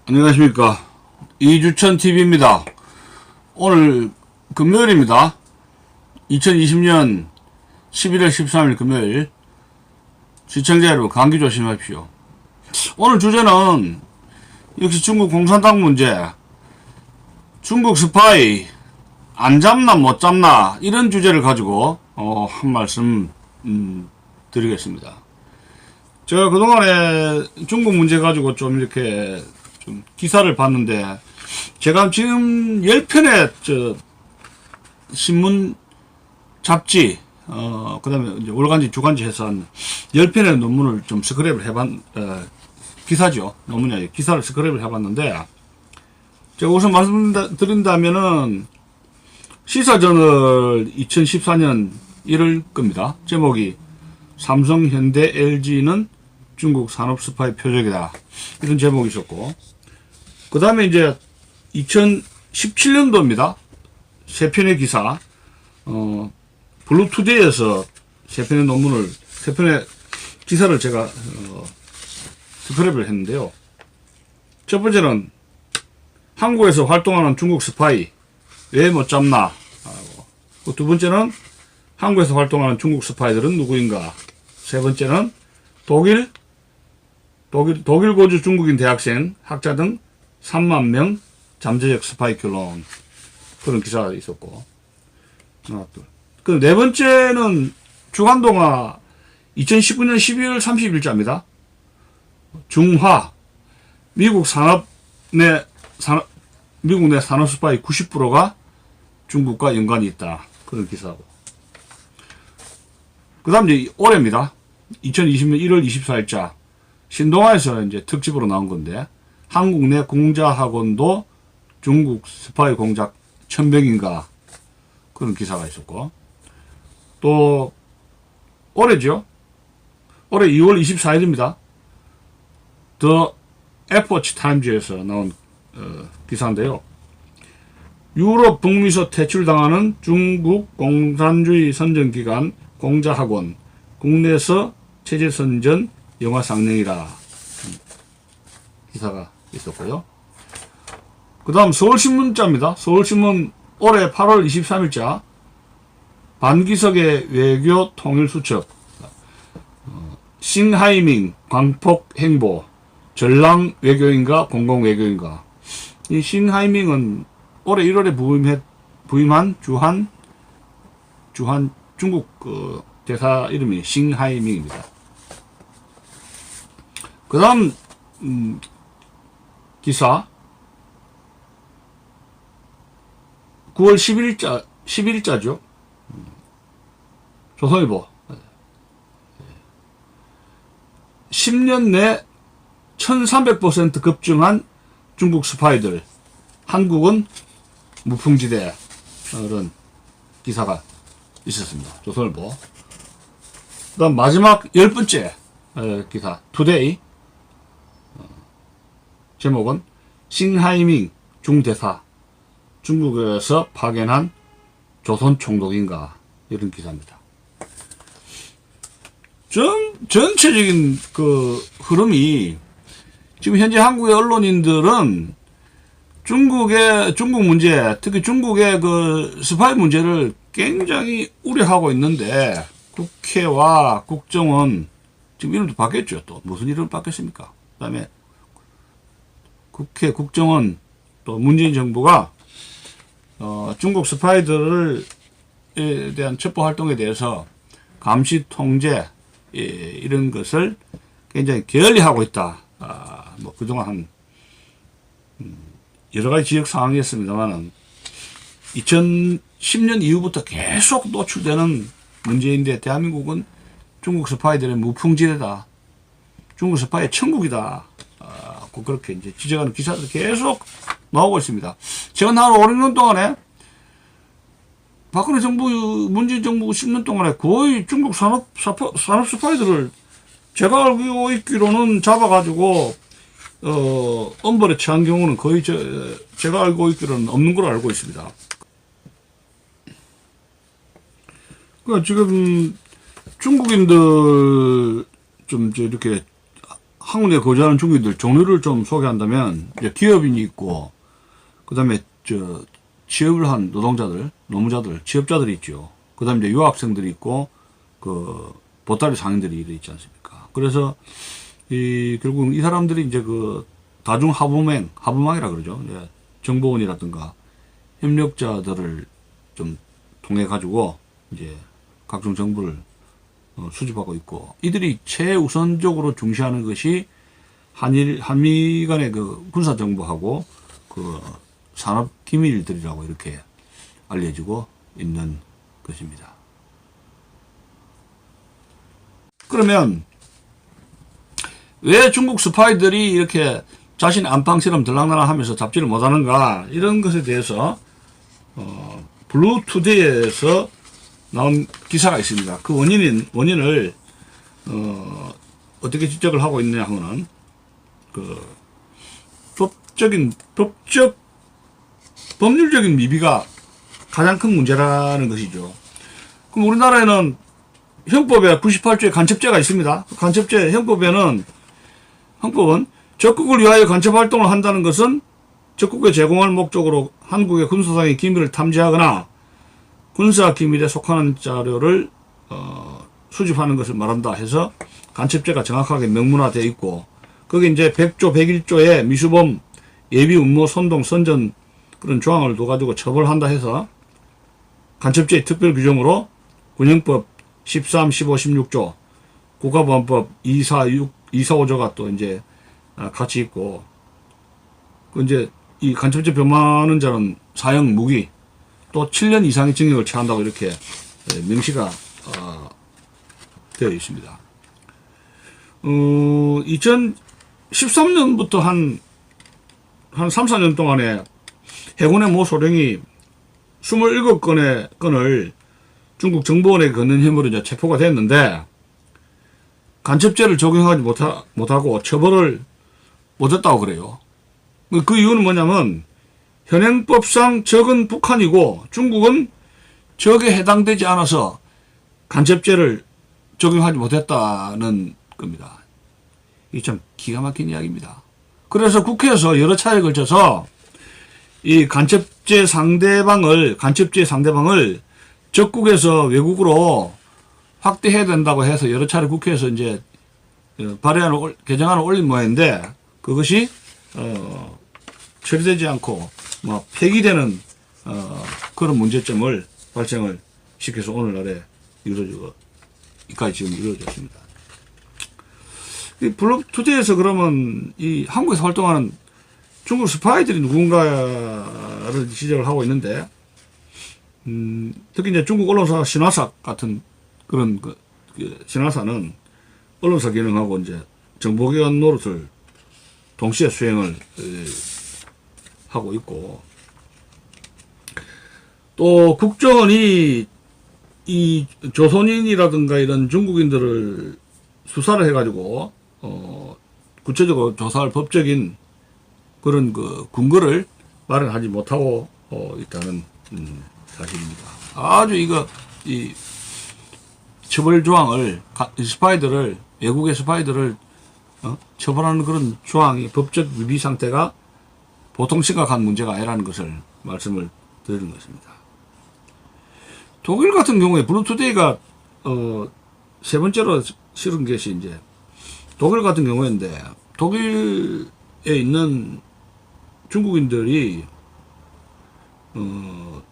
안녕하십니까. 이주천TV입니다. 오늘 금요일입니다. 2020년 11월 13일 금요일. 시청자 여러분, 감기 조심하십시오. 오늘 주제는 역시 중국 공산당 문제, 중국 스파이 안 잡나 못 잡나 이런 주제를 가지고 한 말씀 드리겠습니다. 제가 그동안에 중국 문제 가지고 좀 이렇게 좀 기사를 봤는데, 제가 지금 10편의 신문, 잡지, 그 다음에 이제 월간지, 주간지 해서 한 10편의 논문을 좀 스크랩을 기사죠. 논문이 아니고 기사를 스크랩을 해봤는데, 제가 우선 말씀드린다면은, 시사저널 2014년 1월 겁니다. 제목이 삼성, 현대, LG는 중국 산업 스파이 표적이다. 이런 제목이 있었고, 그 다음에 이제 2017년도입니다. 세 편의 기사, 블루투데이에서 세 편의 논문을, 세 편의 기사를 제가, 스크랩을 했는데요. 첫 번째는 한국에서 활동하는 중국 스파이, 왜 못 잡나? 두 번째는 한국에서 활동하는 중국 스파이들은 누구인가? 세 번째는 독일 거주 중국인 대학생, 학자 등 3만 명 잠재적 스파이 결론. 그런 기사가 있었고. 하나, 둘. 그 네 번째는 주간동화 2019년 12월 30일자입니다. 중화. 미국 내 산업 스파이 90%가 중국과 연관이 있다. 그런 기사고. 그 다음 이제 올해입니다. 2020년 1월 24일자. 신동아에서 이제 특집으로 나온 건데, 한국 내 공자학원도 중국 스파이 공작 천병인가, 그런 기사가 있었고, 또 올해죠. 올해 2월 24일입니다. 더 에포치 타임즈에서 나온 기사인데요. 유럽 북미서 퇴출당하는 중국 공산주의 선전기관 공자학원 국내에서 체제선전 영화 상영이라 기사가 있었고요. 그 다음 서울신문자입니다. 서울신문 올해 8월 23일자 반기석의 외교 통일수첩, 싱하이밍 광폭 행보 전랑 외교인가 공공 외교인가. 이 싱하이밍은 올해 1월에 부임한 주한 중국 대사 이름이 싱하이밍입니다. 그 다음 기사 9월 11일자죠. 조선일보. 10년 내 1300% 급증한 중국 스파이들, 한국은 무풍지대. 이런 기사가 있었습니다. 조선일보. 그 다음 마지막 10번째 기사, 투데이. 제목은 싱하이밍 중대사, 중국에서 파견한 조선 총독인가, 이런 기사입니다. 전체적인 그 흐름이, 지금 현재 한국의 언론인들은 중국 문제, 특히 중국의 그 스파이 문제를 굉장히 우려하고 있는데, 국회와 국정원, 지금 이름도 바뀌었죠. 또 무슨 이름을 바뀌었습니까? 그 다음에 국회, 국정원, 또 문재인 정부가 중국 스파이들에 대한 첩보 활동에 대해서 감시 통제, 이런 것을 굉장히 게을리하고 있다. 뭐 그동안 한 여러 가지 지역 상황이었습니다만은 2010년 이후부터 계속 노출되는 문제인데, 대한민국은 중국 스파이들의 무풍지대다, 중국 스파이의 천국이다, 그렇게 이제 지적하는 기사들이 계속 나오고 있습니다. 제가 한 5, 6년 동안에 박근혜 정부, 문재인 정부 10년 동안에 거의 중국 산업 스파이들을 제가 알고 있기로는 잡아가지고 엄벌에 처한 경우는 거의 제가 알고 있기로는 없는 걸로 알고 있습니다. 그러니까 지금 중국인들 좀 이렇게 한국에 거주하는 중국인들 종류를 좀 소개한다면, 이제 기업인이 있고, 그 다음에 취업을 한 노동자들, 노무자들, 취업자들이 있죠. 그 다음에 이제 유학생들이 있고, 그 보따리 상인들이 있지 않습니까? 그래서 결국 이 사람들이 이제 그 다중 하부망이라 그러죠. 이제 정보원이라든가 협력자들을 좀 통해 가지고 이제 각종 정보를 수집하고 있고, 이들이 최우선적으로 중시하는 것이 한미 간의 그 군사 정보하고 그 산업 기밀들이라고 이렇게 알려지고 있는 것입니다. 그러면 왜 중국 스파이들이 이렇게 자신의 안방처럼 들락날락 하면서 잡지를 못하는가, 이런 것에 대해서 블루투데이에서 나온 기사가 있습니다. 그 원인을 어떻게 지적을 하고 있느냐 하면은, 그 법률적인 미비가 가장 큰 문제라는 것이죠. 그럼 우리나라에는 형법에 98조에 간첩죄가 있습니다. 간첩죄 형법은 적국을 위하여 간첩활동을 한다는 것은 적국에 제공할 목적으로 한국의 군사상의 기밀을 탐지하거나 군사기밀에 속하는 자료를 수집하는 것을 말한다 해서 간첩죄가 정확하게 명문화되어 있고, 거기 이제 100조, 101조에 미수범, 예비, 음모, 선동, 선전 그런 조항을 둬가지고 처벌한다 해서 간첩죄의 특별 규정으로 군형법 13, 15, 16조, 국가보안법 245조가 또 이제 같이 있고, 그 이제 이 간첩죄 범하는 자는 사형 무기 또 7년 이상의 징역을 처한다고 이렇게 명시가 되어 있습니다. 2013년부터 한 3, 4년 동안에 해군의 모 소령이 27건을 중국 정보원에 건넨 혐의로 이제 체포가 됐는데, 간첩죄를 적용하지 못하고 처벌을 못했다고 그래요. 그 이유는 뭐냐면, 현행법상 적은 북한이고 중국은 적에 해당되지 않아서 간첩죄를 적용하지 못했다는 겁니다. 이게 참 기가 막힌 이야기입니다. 그래서 국회에서 여러 차례에 걸쳐서 이 간첩죄 상대방을 적국에서 외국으로 확대해야 된다고 해서 여러 차례 국회에서 이제 개정안을 올린 모양인데, 그것이 처리되지 않고 폐기되는 그런 문제점을 발생을 시켜서 오늘날에 이까지 지금 이루어졌습니다. 이 블루투데이에서 그러면 이 한국에서 활동하는 중국 스파이들이 누군가를 지적을 하고 있는데, 특히 이제 중국 언론사 신화사 같은 그런 신화사는 언론사 기능하고 이제 정보기관 노릇을 동시에 수행을 하고 있고, 또 국정원이 이 조선인이라든가 이런 중국인들을 수사를 해가지고 구체적으로 조사할 법적인 그런 그 근거를 마련하지 못하고 있다는 사실입니다. 아주 이 처벌 조항을 스파이들을, 외국의 스파이들을 처벌하는 그런 조항이 법적 위비 상태가 보통 심각한 문제가 아니라는 것을 말씀을 드리는 것입니다. 독일 같은 경우에 블루투데이가 세 번째로 실은 것이 이제 독일 같은 경우인데, 독일에 있는 중국인들이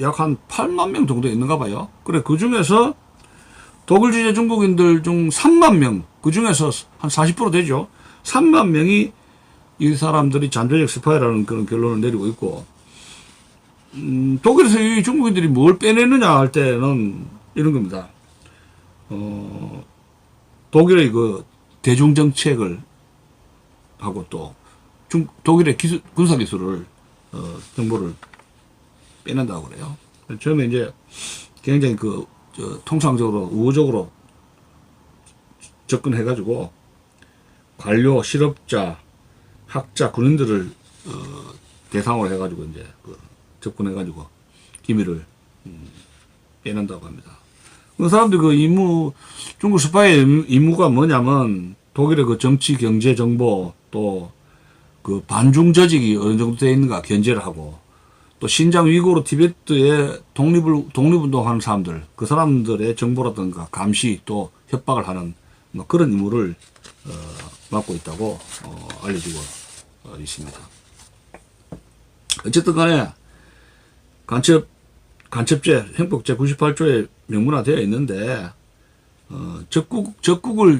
약 한 8만 명 정도 있는가 봐요. 그래, 그 중에서 독일 주재 중국인들 중 3만 명, 그 중에서 한 40% 되죠. 3만 명이 이 사람들이 잠재적 스파이라는 그런 결론을 내리고 있고, 독일에서 이 중국인들이 뭘 빼내느냐 할 때는 이런 겁니다. 독일의 그 대중정책을 하고 또 독일의 군사기술을 정보를 빼낸다고 그래요. 처음에 이제 굉장히 통상적으로 우호적으로 접근해가지고 관료, 실업자, 학자, 군인들을 대상으로 해가지고 이제 접근해가지고 기밀을 빼낸다고 합니다. 그 사람들 중국 스파이의 임무가 뭐냐면 독일의 그 정치, 경제 정보, 또 그 반중 조직이 어느 정도 되어 있는가 견제를 하고, 또 신장 위구르 티베트의 독립운동하는 사람들, 그 사람들의 정보라든가 감시 또 협박을 하는 뭐 그런 임무를 맡고 있다고 알려지고 있습니다. 어쨌든 간에 간첩죄 형법 제 98조에 명문화되어 있는데 적국으로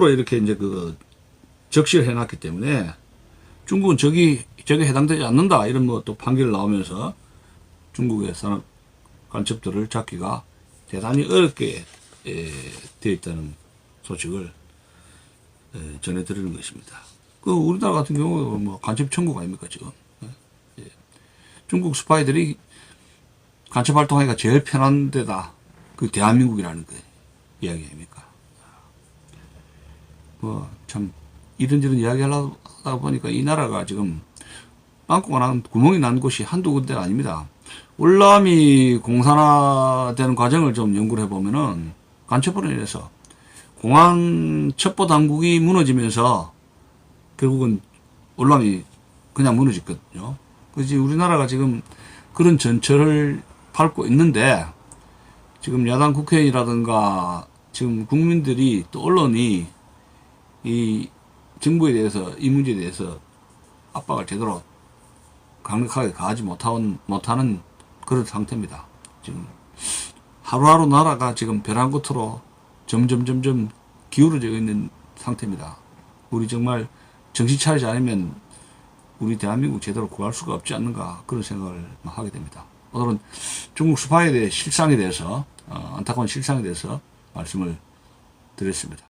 이렇게 이제 그 적시를 해놨기 때문에 중국은 저게 해당되지 않는다 이런 뭐 또 판결 나오면서 중국의 산업 간첩들을 잡기가 대단히 어렵게 되어 있다는 소식을 전해드리는 것입니다. 그 우리나라 같은 경우 뭐 간첩 천국 아닙니까 지금? 중국 스파이들이 간첩 활동하기가 제일 편한 데다 그 대한민국이라는 그 이야기 아닙니까? 뭐 참 이런저런 이야기 하다 보니까 이 나라가 지금 빵꾸가 난 구멍이 난 곳이 한두 군데가 아닙니다. 월남이 공산화되는 과정을 좀 연구를 해보면은 간첩으로 인해서 공안 첩보 당국이 무너지면서 결국은 월남이 그냥 무너졌거든요. 그지 우리나라가 지금 그런 전철을 밟고 있는데 지금 야당 국회의원이라든가 지금 국민들이 또 언론이 이 정부에 대해서 이 문제에 대해서 압박을 제대로 강력하게 가하지 못하는 그런 상태입니다. 지금 하루하루 나라가 지금 벼랑 끝으로 점점 기울어져 있는 상태입니다. 우리 정말 정신 차리지 않으면 우리 대한민국 제대로 구할 수가 없지 않는가 그런 생각을 하게 됩니다. 오늘은 중국 스파이의 실상에 대해서 안타까운 실상에 대해서 말씀을 드렸습니다.